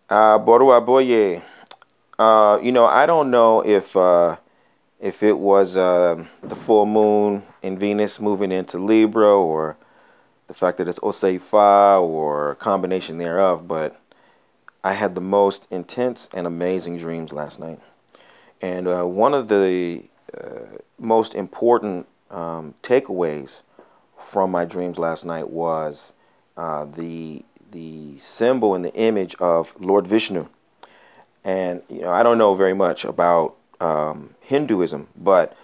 Boru Aboye. I don't know if it was the full moon in Venus moving into Libra, or the fact that it's Oseifa, or a combination thereof, but I had the most intense and amazing dreams last night. And one of the most important takeaways from my dreams last night was the symbol and the image of Lord Vishnu. And I don't know very much about Hinduism, but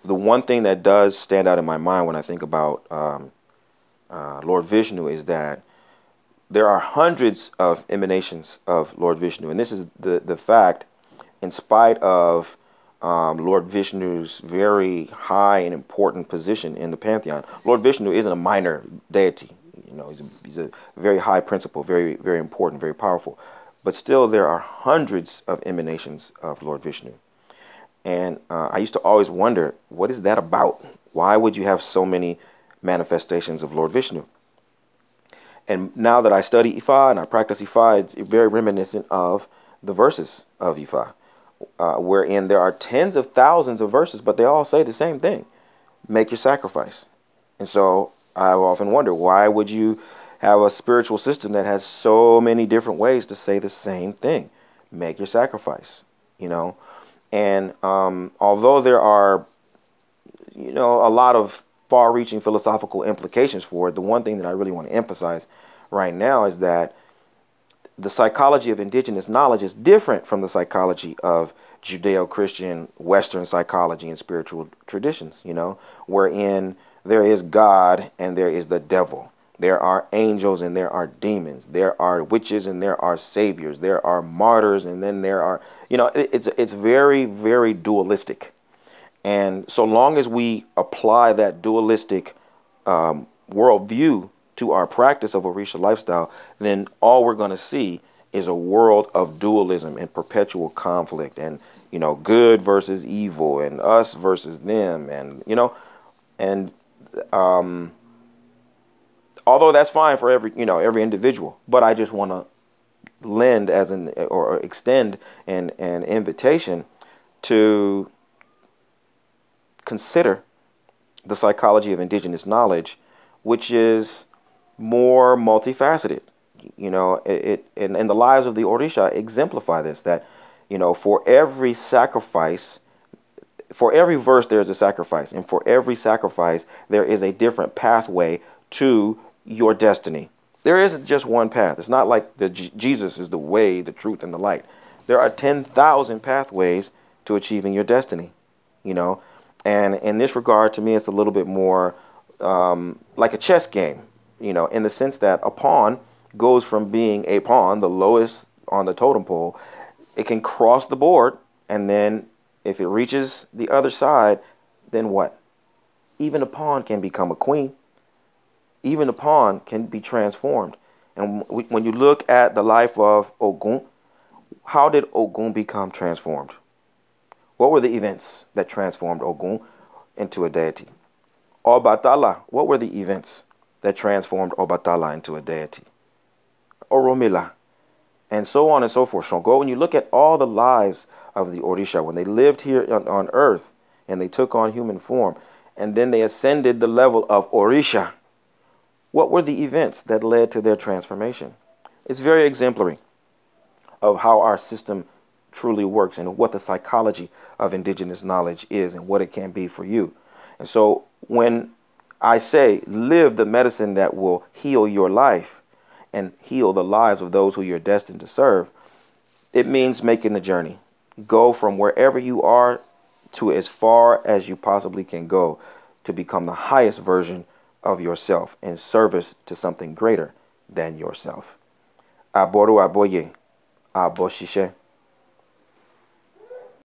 the one thing that does stand out in my mind when I think about Lord Vishnu is that there are hundreds of emanations of Lord Vishnu, and this is the fact, in spite of Lord Vishnu's very high and important position in the pantheon. Lord Vishnu isn't a minor deity. He's a very high principle, very, very important, very powerful. But still, there are hundreds of emanations of Lord Vishnu. And I used to always wonder, what is that about? Why would you have so many manifestations of Lord Vishnu? And now that I study Ifa and I practice Ifa, it's very reminiscent of the verses of Ifa, wherein there are tens of thousands of verses, but they all say the same thing: make your sacrifice. And so I often wonder, why would you have a spiritual system that has so many different ways to say the same thing? Make your sacrifice, And although there are, a lot of far-reaching philosophical implications for it, the one thing that I really want to emphasize right now is that the psychology of indigenous knowledge is different from the psychology of Judeo-Christian Western psychology and spiritual traditions, wherein there is God and there is the devil. There are angels and there are demons. There are witches and there are saviors. There are martyrs and then there are, it's very, very dualistic. And so long as we apply that dualistic worldview to our practice of Orisha lifestyle, then all we're going to see is a world of dualism and perpetual conflict, and good versus evil, and us versus them, and and although that's fine for every individual, but I just want to lend or extend an invitation to consider the psychology of indigenous knowledge, which is more multifaceted. And the lives of the Orisha exemplify this, that for every sacrifice, for every verse there's a sacrifice, and for every sacrifice there is a different pathway to your destiny. There isn't just one path. It's not like Jesus is the way, the truth, and the light. There are 10,000 pathways to achieving your destiny, And in this regard, to me, it's a little bit more like a chess game, in the sense that a pawn goes from being a pawn, the lowest on the totem pole. It can cross the board, and then if it reaches the other side, then what? Even a pawn can become a queen. Even a pawn can be transformed. And when you look at the life of Ogun, how did Ogun become transformed? What were the events that transformed Ogun into a deity? Obatala, what were the events that transformed Obatala into a deity? Oromila, and so on and so forth. Shango, when you look at all the lives of the Orisha, when they lived here on earth and they took on human form, and then they ascended the level of Orisha, what were the events that led to their transformation? It's very exemplary of how our system truly works and what the psychology of indigenous knowledge is and what it can be for you. And so when I say live the medicine that will heal your life and heal the lives of those who you're destined to serve, it means making the journey. Go from wherever you are to as far as you possibly can go to become the highest version of yourself in service to something greater than yourself. Aboru aboye, aboshishe.